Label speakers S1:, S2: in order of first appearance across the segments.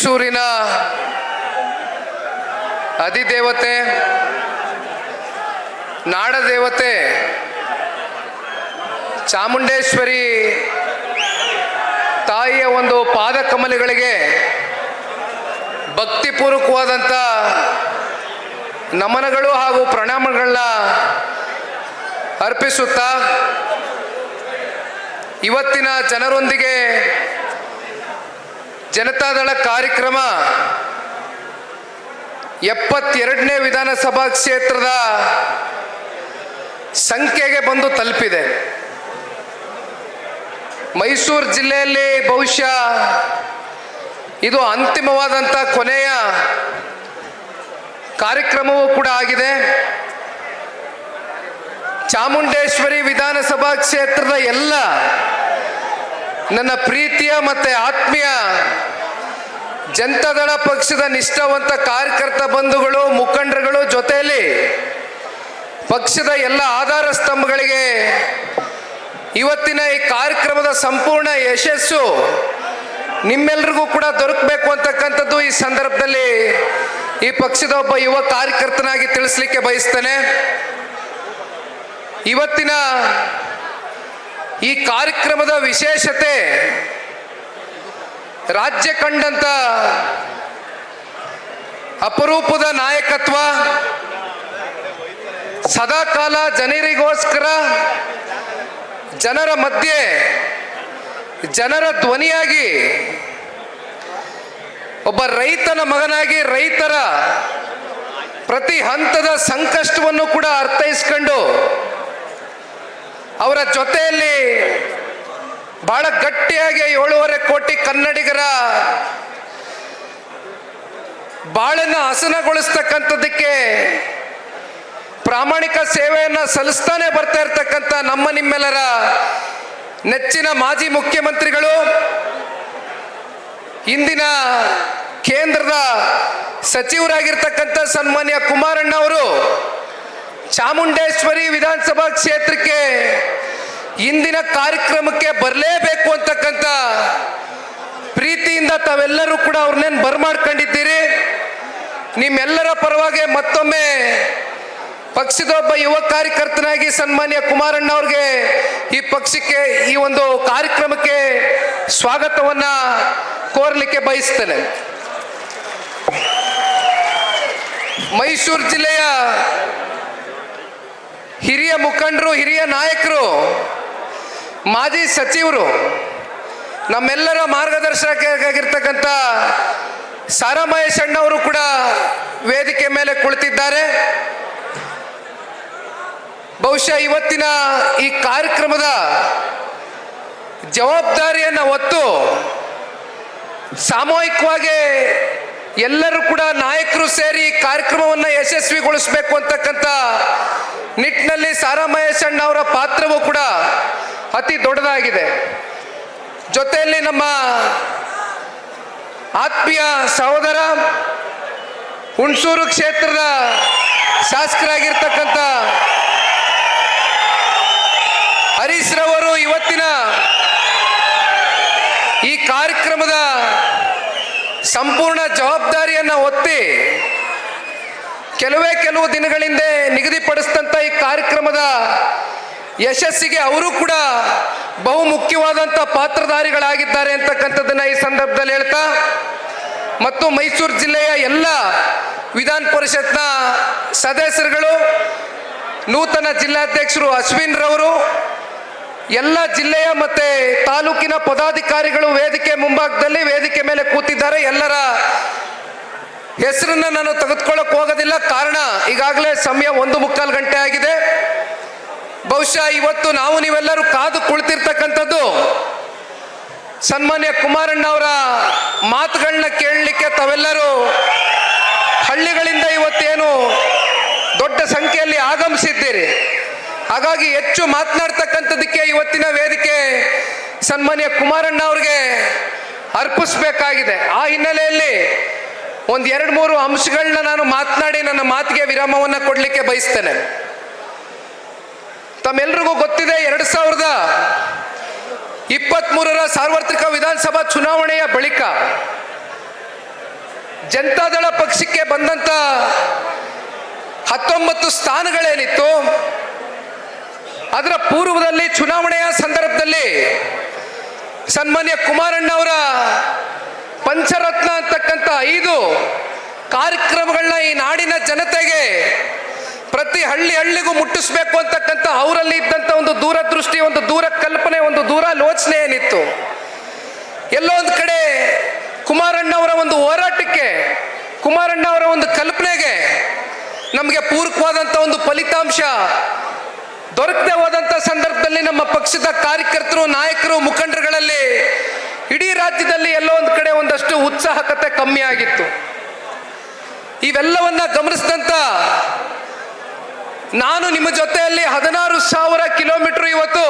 S1: ಮೈಸೂರಿನ ಅಧಿದೇವತೆ, ನಾಡದೇವತೆ ಚಾಮುಂಡೇಶ್ವರಿ ತಾಯಿಯ ಒಂದು ಪಾದಕಮಲಗಳಿಗೆ ಭಕ್ತಿಪೂರ್ವಕವಾದಂಥ ನಮನಗಳು ಹಾಗೂ ಪ್ರಣಾಮಗಳನ್ನ ಅರ್ಪಿಸುತ್ತಾ ಇವತ್ತಿನ ಜನರೊಂದಿಗೆ ಜನತಾದಳ ಕಾರ್ಯಕ್ರಮ 72ನೇ ವಿಧಾನಸಭಾ ಕ್ಷೇತ್ರದ ಸಂಖ್ಯೆಗೆ ಬಂದು ತಲುಪಿದೆ. ಮೈಸೂರು ಜಿಲ್ಲೆಯಲ್ಲಿ ಬಹುಶಃ ಇದು ಅಂತಿಮವಾದಂಥ ಕೊನೆಯ ಕಾರ್ಯಕ್ರಮವೂ ಕೂಡ ಆಗಿದೆ. ಚಾಮುಂಡೇಶ್ವರಿ ವಿಧಾನಸಭಾ ಕ್ಷೇತ್ರದ ಎಲ್ಲ ನನ್ನ ಪ್ರೀತಿಯ ಮತ್ತು ಆತ್ಮೀಯ ಜನತಾದಳ ಪಕ್ಷದ ನಿಷ್ಠಾವಂತ ಕಾರ್ಯಕರ್ತ ಬಂಧುಗಳು, ಮುಖಂಡರುಗಳು, ಜೊತೆಯಲ್ಲಿ ಪಕ್ಷದ ಎಲ್ಲ ಆಧಾರ ಸ್ತಂಭಗಳಿಗೆ ಇವತ್ತಿನ ಈ ಕಾರ್ಯಕ್ರಮದ ಸಂಪೂರ್ಣ ಯಶಸ್ಸು ನಿಮ್ಮೆಲ್ಲರಿಗೂ ಕೂಡ ದೊರಕಬೇಕು ಅಂತಕ್ಕಂಥದ್ದು ಈ ಸಂದರ್ಭದಲ್ಲಿ ಈ ಪಕ್ಷದ ಒಬ್ಬ ಯುವ ಕಾರ್ಯಕರ್ತನಾಗಿ ತಿಳಿಸ್ಲಿಕ್ಕೆ ಬಯಸ್ತೇನೆ. ಇವತ್ತಿನ ಈ ಕಾರ್ಯಕ್ರಮದ ವಿಶೇಷತೆ ರಾಜ್ಯ ಕಂಡಂತ ಅಪರೂಪದ ನಾಯಕತ್ವ, ಸದಾಕಾಲ ಜನರಿಗೋಸ್ಕರ ಜನರ ಮಧ್ಯೆ ಜನರ ಧ್ವನಿಯಾಗಿ ಒಬ್ಬ ರೈತನ ಮಗನಾಗಿ ರೈತರ ಪ್ರತಿ ಹಂತದ ಸಂಕಷ್ಟವನ್ನು ಕೂಡ ಅರ್ಥೈಸ್ಕೊಂಡು ಅವರ ಜೊತೆಯಲ್ಲಿ ಬಹಳ ಗಟ್ಟಿಯಾಗಿ 7.5 ಕೋಟಿ ಕನ್ನಡಿಗರ ಬಾಳನ್ನು ಹಸನಗೊಳಿಸ್ತಕ್ಕಂಥದ್ದಕ್ಕೆ ಪ್ರಾಮಾಣಿಕ ಸೇವೆಯನ್ನು ಸಲ್ಲಿಸ್ತಾನೆ ಬರ್ತಾ ಇರ್ತಕ್ಕಂಥ ನಮ್ಮ ನಿಮ್ಮೆಲ್ಲರ ನೆಚ್ಚಿನ ಮಾಜಿ ಮುಖ್ಯಮಂತ್ರಿಗಳು, ಇಂದಿನ ಕೇಂದ್ರದ ಸಚಿವರಾಗಿರ್ತಕ್ಕಂಥ ಸನ್ಮಾನ್ಯ ಕುಮಾರಣ್ಣ ಅವರು ಚಾಮುಂಡೇಶ್ವರಿ ವಿಧಾನಸಭಾ ಕ್ಷೇತ್ರಕ್ಕೆ ಇಂದಿನ ಕಾರ್ಯಕ್ರಮಕ್ಕೆ ಬರಲೇಬೇಕು ಅಂತಕ್ಕಂಥ ಪ್ರೀತಿಯಿಂದ ತಾವೆಲ್ಲರೂ ಕೂಡ ಅವ್ರನ್ನೇನು ಬರ್ಮಾಡ್ಕೊಂಡಿದ್ದೀರಿ. ನಿಮ್ಮೆಲ್ಲರ ಪರವಾಗಿ ಮತ್ತೊಮ್ಮೆ ಪಕ್ಷದ ಒಬ್ಬ ಯುವ ಕಾರ್ಯಕರ್ತನಾಗಿ ಸನ್ಮಾನ್ಯ ಕುಮಾರಣ್ಣ ಅವ್ರಿಗೆ ಈ ಪಕ್ಷಕ್ಕೆ ಈ ಒಂದು ಕಾರ್ಯಕ್ರಮಕ್ಕೆ ಸ್ವಾಗತವನ್ನ ಕೋರಲಿಕ್ಕೆ ಬಯಸ್ತೇನೆ. ಮೈಸೂರು ಜಿಲ್ಲೆಯ ಹಿರಿಯ ಮುಖಂಡರು, ಹಿರಿಯ ನಾಯಕರು, ಮಾಜಿ ಸಚಿವರು, ನಮ್ಮೆಲ್ಲರ ಮಾರ್ಗದರ್ಶಕರಾಗಿರ್ತಕ್ಕಂಥ ಸಾರಾ ಮಹೇಶ್ ಅಣ್ಣವರು ಕೂಡ ವೇದಿಕೆ ಮೇಲೆ ಕುಳಿತಿದ್ದಾರೆ. ಬಹುಶಃ ಇವತ್ತಿನ ಈ ಕಾರ್ಯಕ್ರಮದ ಜವಾಬ್ದಾರಿಯನ್ನು ಹೊತ್ತು ಸಾಮೂಹಿಕವಾಗಿ ಎಲ್ಲರೂ ಕೂಡ ನಾಯಕರು ಸೇರಿ ಕಾರ್ಯಕ್ರಮವನ್ನು ಯಶಸ್ವಿಗೊಳಿಸಬೇಕು ಅಂತಕ್ಕಂಥ ನಿಟ್ಟಿನಲ್ಲಿ ಸಾರಾ ಮಹೇಶ್ ಅಣ್ಣ ಅವರ ಪಾತ್ರವೂ ಕೂಡ ಅತಿ ದೊಡ್ಡದಾಗಿದೆ. ಜೊತೆಯಲ್ಲಿ ನಮ್ಮ ಆತ್ಮೀಯ ಸಹೋದರ ಹುಣಸೂರು ಕ್ಷೇತ್ರದ ಶಾಸಕರಾಗಿರ್ತಕ್ಕಂಥ ಹರೀಶ್ ರವರು ಇವತ್ತಿನ ಈ ಕಾರ್ಯಕ್ರಮದ ಸಂಪೂರ್ಣ ಜವಾಬ್ದಾರಿಯನ್ನು ಹೊತ್ತಿ ಕೆಲವು ದಿನಗಳಿಂದ ನಿಗದಿಪಡಿಸಿದಂಥ ಈ ಕಾರ್ಯಕ್ರಮದ ಯಶಸ್ಸಿಗೆ ಅವರು ಕೂಡ ಬಹು ಮುಖ್ಯವಾದಂಥ ಪಾತ್ರಧಾರಿಗಳಾಗಿದ್ದಾರೆ ಅಂತಕ್ಕಂಥದ್ದನ್ನು ಈ ಸಂದರ್ಭದಲ್ಲಿ ಹೇಳ್ತಾ, ಮತ್ತು ಮೈಸೂರು ಜಿಲ್ಲೆಯ ಎಲ್ಲ ವಿಧಾನ ಪರಿಷತ್ನ ಸದಸ್ಯರುಗಳು, ನೂತನ ಜಿಲ್ಲಾಧ್ಯಕ್ಷರು ಅಶ್ವಿನ್ ರವರು, ಎಲ್ಲ ಜಿಲ್ಲೆಯ ಮತ್ತೆ ತಾಲೂಕಿನ ಪದಾಧಿಕಾರಿಗಳು ವೇದಿಕೆ ಮುಂಭಾಗದಲ್ಲಿ ವೇದಿಕೆ ಮೇಲೆ ಕೂತಿದ್ದಾರೆ. ಎಲ್ಲರ ಹೆಸರನ್ನ ನಾನು ತೆಗೆದುಕೊಳ್ಳಕ್ಕೆ ಹೋಗೋದಿಲ್ಲ, ಕಾರಣ ಈಗಾಗಲೇ ಸಮಯ 1:15 ಗಂಟೆ ಆಗಿದೆ. ಬಹುಶಃ ಇವತ್ತು ನಾವು ನೀವೆಲ್ಲರೂ ಕಾದು ಕುಳಿತಿರ್ತಕ್ಕಂಥದ್ದು ಸನ್ಮಾನ್ಯ ಕುಮಾರಣ್ಣ ಅವರ ಮಾತುಗಳನ್ನ ಕೇಳಲಿಕ್ಕೆ. ತಾವೆಲ್ಲರೂ ಹಳ್ಳಿಗಳಿಂದ ಇವತ್ತೇನು ದೊಡ್ಡ ಸಂಖ್ಯೆಯಲ್ಲಿ ಆಗಮಿಸಿದ್ದೀರಿ, ಹಾಗಾಗಿ ಹೆಚ್ಚು ಮಾತನಾಡ್ತಕ್ಕಂಥದ್ದಕ್ಕೆ ಇವತ್ತಿನ ವೇದಿಕೆ ಸನ್ಮಾನ್ಯ ಕುಮಾರಣ್ಣ ಅವ್ರಿಗೆ ಅರ್ಪಿಸಬೇಕಾಗಿದೆ. ಆ ಹಿನ್ನೆಲೆಯಲ್ಲಿ 1-2-3 ಅಂಶಗಳನ್ನ ನಾನು ಮಾತನಾಡಿ ನನ್ನ ಮಾತಿಗೆ ವಿರಾಮವನ್ನು ಕೊಡಲಿಕ್ಕೆ ಬಯಸ್ತೇನೆ. ತಮ್ಮೆಲ್ರಿಗೂ ಗೊತ್ತಿದೆ, 2023ರ ಸಾರ್ವತ್ರಿಕ ವಿಧಾನಸಭಾ ಚುನಾವಣೆಯ ಬಳಿಕ ಜನತಾದಳ ಪಕ್ಷಕ್ಕೆ ಬಂದಂತ 19 ಸ್ಥಾನಗಳೇನಿತ್ತು, ಅದರ ಪೂರ್ವದಲ್ಲಿ ಚುನಾವಣೆಯ ಸಂದರ್ಭದಲ್ಲಿ ಸನ್ಮಾನ್ಯ ಕುಮಾರಣ್ಣವರ ಪಂಚರತ್ನ ಅಂತಕ್ಕಂಥ 5 ಕಾರ್ಯಕ್ರಮಗಳನ್ನ ಈ ನಾಡಿನ ಜನತೆಗೆ ಪ್ರತಿ ಹಳ್ಳಿಗೂ ಮುಟ್ಟಿಸ್ಬೇಕು ಅಂತಕ್ಕಂಥ ಅವರಲ್ಲಿ ಇದ್ದಂಥ ಒಂದು ದೂರದೃಷ್ಟಿ, ಒಂದು ದೂರ ಕಲ್ಪನೆ, ಒಂದು ದೂರಾಲೋಚನೆ ಏನಿತ್ತು, ಎಲ್ಲೋ ಒಂದು ಕಡೆ ಕುಮಾರಣ್ಣವರ ಒಂದು ಹೋರಾಟಕ್ಕೆ, ಕುಮಾರಣ್ಣವರ ಒಂದು ಕಲ್ಪನೆಗೆ ನಮಗೆ ಪೂರಕವಾದಂಥ ಒಂದು ಫಲಿತಾಂಶ ದೊರಕದೆ ಹೋದಂಥ ಸಂದರ್ಭದಲ್ಲಿ ನಮ್ಮ ಪಕ್ಷದ ಕಾರ್ಯಕರ್ತರು, ನಾಯಕರು, ಮುಖಂಡರುಗಳಲ್ಲಿ ಇಡೀ ರಾಜ್ಯದಲ್ಲಿ ಎಲ್ಲೋ ಒಂದು ಕಡೆ ಒಂದಷ್ಟು ಉತ್ಸಾಹಕತೆ ಕಮ್ಮಿ ಆಗಿತ್ತು. ಇವೆಲ್ಲವನ್ನ ಗಮನಿಸಿದಂತ ನಾನು ನಿಮ್ಮ ಜೊತೆಯಲ್ಲಿ 16,000 ಕಿಲೋಮೀಟರ್ ಇವತ್ತು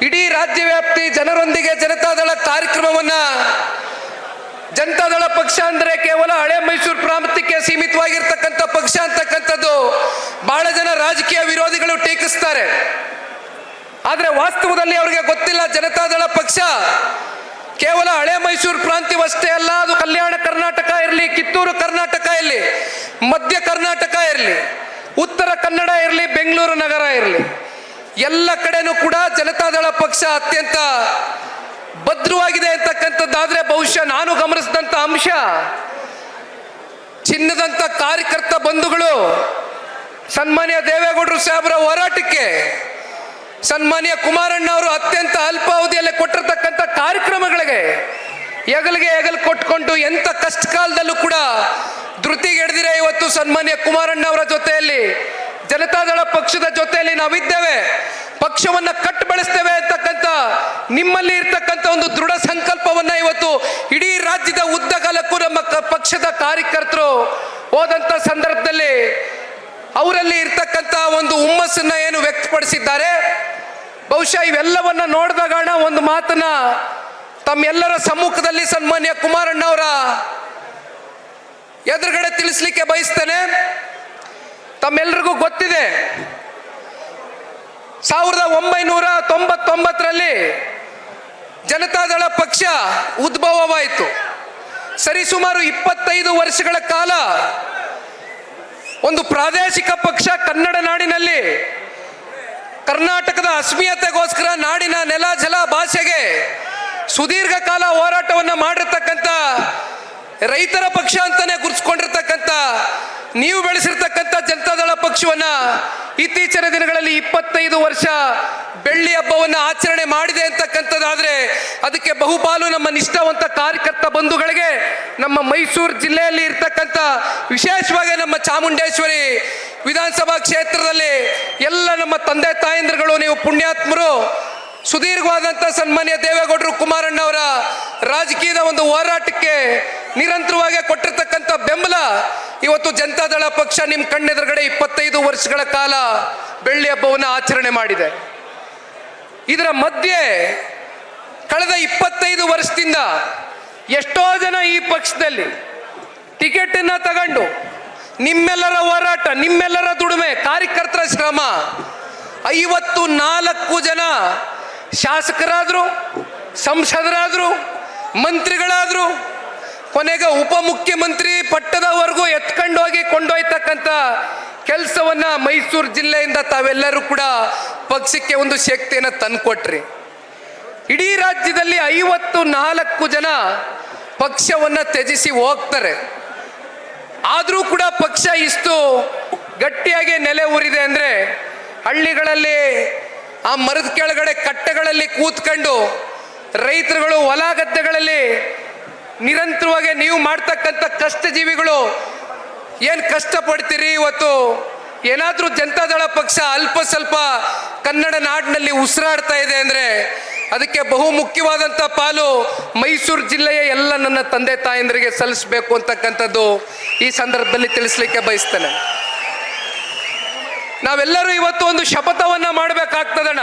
S1: ಇಡೀ ರಾಜ್ಯ ವ್ಯಾಪ್ತಿ ಜನರೊಂದಿಗೆ ಜನತಾದಳ ಕಾರ್ಯಕ್ರಮವನ್ನ, ಜನತಾದಳ ಪಕ್ಷ ಅಂದ್ರೆ ಕೇವಲ ಹಳೆ ಮೈಸೂರು ಪ್ರಾಂತ್ಯಕ್ಕೆ ಸೀಮಿತವಾಗಿರ್ತಕ್ಕಂಥ ಪಕ್ಷ ಅಂತಕ್ಕಂಥದ್ದು ಬಹಳ ಜನ ರಾಜಕೀಯ ವಿರೋಧಿಗಳು ಟೀಕಿಸ್ತಾರೆ. ಆದ್ರೆ ವಾಸ್ತವದಲ್ಲಿ ಅವರಿಗೆ ಗೊತ್ತಿಲ್ಲ, ಜನತಾದಳ ಪಕ್ಷ ಕೇವಲ ಹಳೆ ಮೈಸೂರು ಪ್ರಾಂತ್ಯವಷ್ಟೇ ಅಲ್ಲ, ಅದು ಕಲ್ಯಾಣ ಕರ್ನಾಟಕ ಇರಲಿ, ಕಿತ್ತೂರು ಕರ್ನಾಟಕ ಇರಲಿ, ಮಧ್ಯ ಕರ್ನಾಟಕ ಇರಲಿ, ಉತ್ತರ ಕನ್ನಡ ಇರಲಿ, ಬೆಂಗಳೂರು ನಗರ ಇರಲಿ, ಎಲ್ಲ ಕಡೆನೂ ಕೂಡ ಜನತಾದಳ ಪಕ್ಷ ಅತ್ಯಂತ ಭದ್ರವಾಗಿದೆ ಅಂತಕ್ಕಂಥದ್ದಾದ್ರೆ ಬಹುಶಃ ನಾನು ಗಮನಿಸಿದಂಥ ಅಂಶ, ಚಿನ್ನದಂತ ಕಾರ್ಯಕರ್ತ ಬಂಧುಗಳು ಸನ್ಮಾನ್ಯ ದೇವೇಗೌಡರು ಸಾಹೇಬರ ಹೋರಾಟಕ್ಕೆ, ಸನ್ಮಾನ್ಯ ಕುಮಾರಣ್ಣ ಅವರು ಅತ್ಯಂತ ಅಲ್ಪಾವಧಿಯಲ್ಲಿ ಕೊಟ್ಟಿರ್ತಕ್ಕಂಥ ಕಾರ್ಯಕ್ರಮಗಳಿಗೆ ಹೆಗಲು ಕೊಟ್ಕೊಂಡು ಎಂಥ ಕಷ್ಟ ಕಾಲದಲ್ಲೂ ಕೂಡ ಧೃತಿಗೆಡ್ದಿರೆ ಇವತ್ತು ಸನ್ಮಾನ್ಯ ಕುಮಾರಣ್ಣ ಅವರ ಜೊತೆಯಲ್ಲಿ, ಜನತಾದಳ ಪಕ್ಷದ ಜೊತೆಯಲ್ಲಿ ನಾವಿದ್ದೇವೆ, ಪಕ್ಷವನ್ನ ಕಟ್ಟು ಬೆಳೆಸ್ತೇವೆ ಅಂತಕ್ಕಂಥ ನಿಮ್ಮಲ್ಲಿ ಇರ್ತಕ್ಕಂಥ ಒಂದು ದೃಢ ಸಂಕಲ್ಪವನ್ನ ಇವತ್ತು ಇಡೀ ರಾಜ್ಯದ ಉದ್ದಗಲಕ್ಕೂ ನಮ್ಮ ಪಕ್ಷದ ಕಾರ್ಯಕರ್ತರು ಹೋದಂತ ಸಂದರ್ಭದಲ್ಲಿ ಅವರಲ್ಲಿ ಇರ್ತಕ್ಕಂಥ ಒಂದು ಹುಮ್ಮಸ್ಸನ್ನ ಏನು ವ್ಯಕ್ತಪಡಿಸಿದ್ದಾರೆ. ಬಹುಶಃ ಇವೆಲ್ಲವನ್ನ ನೋಡಿದಾಗ ಒಂದು ಮಾತನ್ನ ತಮ್ಮೆಲ್ಲರ ಸಮ್ಮುಖದಲ್ಲಿ ಸನ್ಮಾನ್ಯ ಕುಮಾರಣ್ಣ ಅವರ ಎದುರುಗಡೆ ತಿಳಿಸ್ಲಿಕ್ಕೆ ಬಯಸ್ತೇನೆ. ತಮ್ಮೆಲ್ಲರಿಗೂ ಗೊತ್ತಿದೆ, 1999ರಲ್ಲಿ ಜನತಾದಳ ಪಕ್ಷ ಉದ್ಭವವಾಯಿತು. ಸರಿಸುಮಾರು 25 ವರ್ಷಗಳ ಕಾಲ ಒಂದು ಪ್ರಾದೇಶಿಕ ಪಕ್ಷ ಕನ್ನಡ ನಾಡಿನಲ್ಲಿ ಕರ್ನಾಟಕದ ಅಸ್ಮಿತೆಗೋಸ್ಕರ ನಾಡಿನ ನೆಲ ಜಲ ಭಾಷೆಗೆ ಸುದೀರ್ಘ ಕಾಲ ಹೋರಾಟವನ್ನ ಮಾಡಿರ್ತಕ್ಕಂಥ ರೈತರ ಪಕ್ಷ ಅಂತಾನೆ ಗುರುತಿಸ್ಕೊಂಡಿರ್ತಕ್ಕಂಥ ನೀವು ಬೆಳೆಸಿರ್ತಕ್ಕಂಥ ಜನತಾದಳ ಪಕ್ಷವನ್ನ ಇತ್ತೀಚಿನ ದಿನಗಳಲ್ಲಿ 25 ವರ್ಷ ಬೆಳ್ಳಿ ಹಬ್ಬವನ್ನ ಆಚರಣೆ ಮಾಡಿದೆ ಅಂತಕ್ಕಂಥದ್ದಾದ್ರೆ ಅದಕ್ಕೆ ಬಹುಪಾಲು ನಮ್ಮ ನಿಷ್ಠಾವಂತ ಕಾರ್ಯಕರ್ತ ಬಂಧುಗಳಿಗೆ, ನಮ್ಮ ಮೈಸೂರು ಜಿಲ್ಲೆಯಲ್ಲಿ ಇರ್ತಕ್ಕಂಥ ವಿಶೇಷವಾಗಿ ನಮ್ಮ ಚಾಮುಂಡೇಶ್ವರಿ ವಿಧಾನಸಭಾ ಕ್ಷೇತ್ರದಲ್ಲಿ ಎಲ್ಲ ನಮ್ಮ ತಂದೆ ತಾಯಂದ್ರುಗಳು, ನೀವು ಪುಣ್ಯಾತ್ಮರು, ಸುದೀರ್ಘವಾದಂಥ ಸನ್ಮಾನ್ಯ ದೇವೇಗೌಡರು ಕುಮಾರಣ್ಣ ಅವರ ರಾಜಕೀಯದ ಒಂದು ಹೋರಾಟಕ್ಕೆ ನಿರಂತರವಾಗಿ ಕೊಟ್ಟಿರ್ತಕ್ಕಂಥ ಬೆಂಬಲ ಇವತ್ತು ಜನತಾದಳ ಪಕ್ಷ ನಿಮ್ಮ ಕಣ್ಣೆದುರುಗಡೆ 25 ವರ್ಷಗಳ ಕಾಲ ಬೆಳ್ಳಿ ಹಬ್ಬವನ್ನು ಆಚರಣೆ ಮಾಡಿದೆ. ಇದರ ಮಧ್ಯೆ ಕಳೆದ 25 ವರ್ಷದಿಂದ ಎಷ್ಟೋ ಜನ ಈ ಪಕ್ಷದಲ್ಲಿ ಟಿಕೆಟ್ ಅನ್ನ ತಗೊಂಡು ನಿಮ್ಮೆಲ್ಲರ ಹೋರಾಟ, ನಿಮ್ಮೆಲ್ಲರ ದುಡಿಮೆ, ಕಾರ್ಯಕರ್ತರ ಶ್ರಮ 54 ಜನ ಶಾಸಕರಾದ್ರು, ಸಂಸದರಾದ್ರು, ಮಂತ್ರಿಗಳಾದ್ರು, ಕೊನೆಗೆ ಉಪಮುಖ್ಯಮಂತ್ರಿ ಪಟ್ಟದವರೆಗೂ ಎತ್ಕೊಂಡೋಗಿ ಕೊಂಡೊಯ್ತಕ್ಕಂಥ ಕೆಲಸವನ್ನ ಮೈಸೂರು ಜಿಲ್ಲೆಯಿಂದ ತಾವೆಲ್ಲರೂ ಕೂಡ ಪಕ್ಷಕ್ಕೆ ಒಂದು ಶಕ್ತಿಯನ್ನು ತಂದುಕೊಟ್ರಿ. ಇಡೀ ರಾಜ್ಯದಲ್ಲಿ 54 ಜನ ಪಕ್ಷವನ್ನ ತ್ಯಜಿಸಿ ಹೋಗ್ತಾರೆ. ಆದರೂ ಕೂಡ ಪಕ್ಷ ಇಷ್ಟು ಗಟ್ಟಿಯಾಗಿ ನೆಲೆ ಊರಿದೆ ಅಂದ್ರೆ ಹಳ್ಳಿಗಳಲ್ಲಿ ಆ ಮರದ ಕೆಳಗಡೆ ಕಟ್ಟೆಗಳಲ್ಲಿ ಕೂತ್ಕೊಂಡು ರೈತರುಗಳು ಹೊಲ ಗದ್ದೆಗಳಲ್ಲಿ ನಿರಂತರವಾಗಿ ನೀವು ಮಾಡ್ತಕ್ಕಂಥ ಕಷ್ಟ ಜೀವಿಗಳು ಏನು ಕಷ್ಟಪಡ್ತೀರಿ, ಇವತ್ತು ಏನಾದರೂ ಜನತಾದಳ ಪಕ್ಷ ಅಲ್ಪ ಸ್ವಲ್ಪ ಕನ್ನಡ ನಾಡಿನಲ್ಲಿ ಉಸಿರಾಡ್ತಾ ಇದೆ ಅಂದ್ರೆ ಅದಕ್ಕೆ ಬಹು ಮುಖ್ಯವಾದಂಥ ಪಾಲು ಮೈಸೂರು ಜಿಲ್ಲೆಯ ಎಲ್ಲ ನನ್ನ ತಂದೆ ತಾಯಂದರಿಗೆ ಸಲ್ಲಿಸಬೇಕು ಅಂತಕ್ಕಂಥದ್ದು ಈ ಸಂದರ್ಭದಲ್ಲಿ ತಿಳಿಸ್ಲಿಕ್ಕೆ ಬಯಸ್ತೇನೆ. ನಾವೆಲ್ಲರೂ ಇವತ್ತು ಒಂದು ಶಪಥವನ್ನ ಮಾಡಬೇಕಾಗ್ತದಣ್ಣ.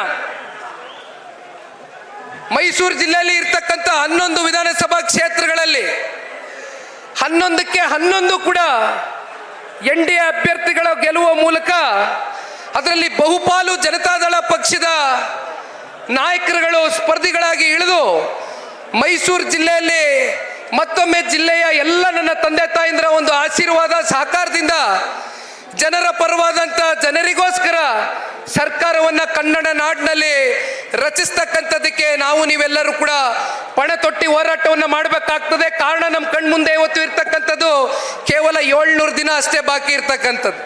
S1: ಮೈಸೂರು ಜಿಲ್ಲೆಯಲ್ಲಿ ಇರ್ತಕ್ಕಂಥ 11 ವಿಧಾನಸಭಾ ಕ್ಷೇತ್ರಗಳಲ್ಲಿ 11ಕ್ಕೆ 11 ಕೂಡ NDA ಅಭ್ಯರ್ಥಿಗಳ ಗೆಲ್ಲುವ ಮೂಲಕ ಅದರಲ್ಲಿ ಬಹುಪಾಲು ಜನತಾದಳ ಪಕ್ಷದ ನಾಯಕರುಗಳು ಸ್ಪರ್ಧಿಗಳಾಗಿ ಇಳಿದು ಮೈಸೂರು ಜಿಲ್ಲೆಯಲ್ಲಿ ಮತ್ತೊಮ್ಮೆ ಜಿಲ್ಲೆಯ ಎಲ್ಲ ನನ್ನ ತಂದೆ ತಾಯಿಂದ್ರ ಒಂದು ಆಶೀರ್ವಾದ ಸಹಕಾರದಿಂದ ಜನರ ಪರವಾದಂಥ ಜನರಿಗೋಸ್ಕರ ಸರ್ಕಾರವನ್ನು ಕನ್ನಡ ನಾಡಿನಲ್ಲಿ ರಚಿಸ್ತಕ್ಕಂಥದ್ದಕ್ಕೆ ನಾವು ನೀವೆಲ್ಲರೂ ಕೂಡ ಪಣ ತೊಟ್ಟಿ ಹೋರಾಟವನ್ನು ಮಾಡಬೇಕಾಗ್ತದೆ. ಕಾರಣ ನಮ್ಮ ಕಣ್ಮುಂದೆ ಇವತ್ತು ಇರ್ತಕ್ಕಂಥದ್ದು ಕೇವಲ 700 ದಿನ ಅಷ್ಟೇ ಬಾಕಿ ಇರ್ತಕ್ಕಂಥದ್ದು.